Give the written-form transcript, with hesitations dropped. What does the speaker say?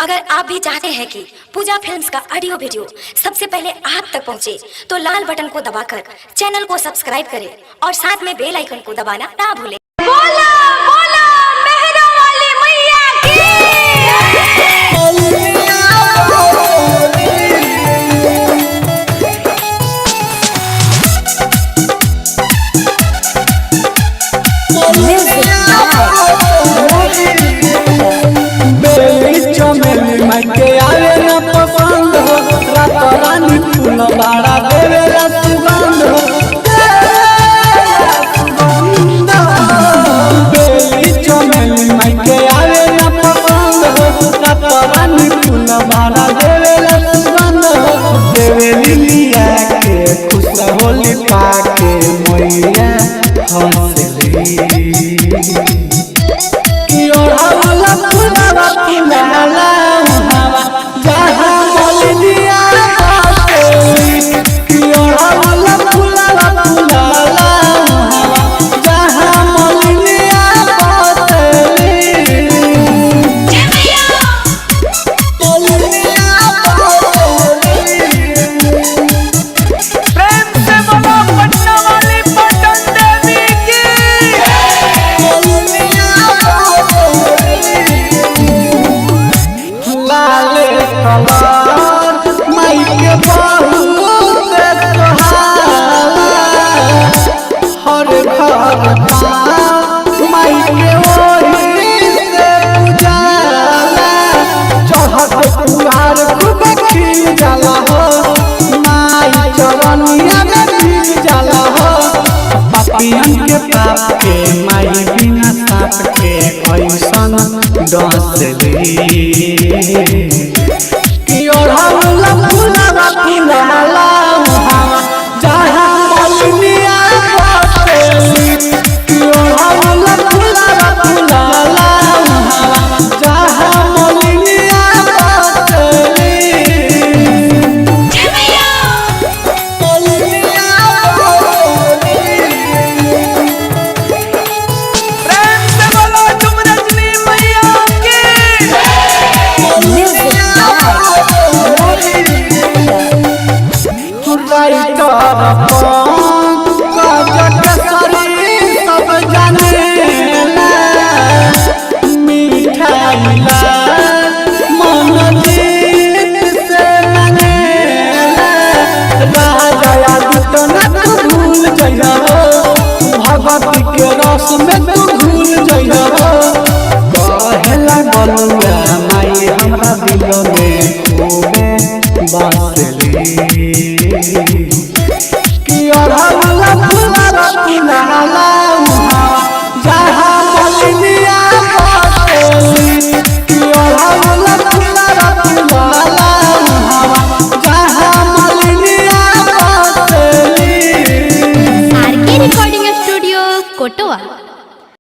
अगर आप भी चाहते हैं कि पूजा फिल्म्स का ऑडियो वीडियो सबसे पहले आप तक पहुंचे, तो लाल बटन को दबाकर चैनल को सब्सक्राइब करें और साथ में बेल आइकन को दबाना ना भूलें। बोला बोला मेहरा वाली मैया के आवे न पसंद हो, रात रानी फूल बाड़ा देवे सुगंध हो। बेली चमेली माई के आवे न पसंद हो, रात रानी फूल बाड़ा देवे सुगंध हो। देवे लिलिया के खुश होली पाके मैया हंसली कि ओढ़ावला फूलवा फूलाला माई के बहुत हर घर माई के ओही से उजाला चढ़त पुहार खूब खिल जाला हो। माई चरनिया में खिल जाला हो। पापियन के पाप के माई बिना साप के ऐसन डसली कि ओढ़ावला फूलवा फूलाला जहाँ मलिनिया बसेली। कि ओढ़ावला फूलवा फूलाला जहाँ मलिनिया बसेली। प्रेम से बोलो तुम रजनी मैया की। सब जानेला मिठाईला मन जीत से मनेला। राजा तो न भूल जइहा भगवती के रस में तू भूल जइहा। कहेला बलुआ माई हमरा दिल में खूबे बसली कि ओढ़ावला फूलवा फूलाला जहाँ मलिनिया बसेली। कि ओढ़ावला फूलवा फूलाला जहाँ मलिनिया बसेली। आरके रिकॉर्डिंग स्टूडियो कोटवा।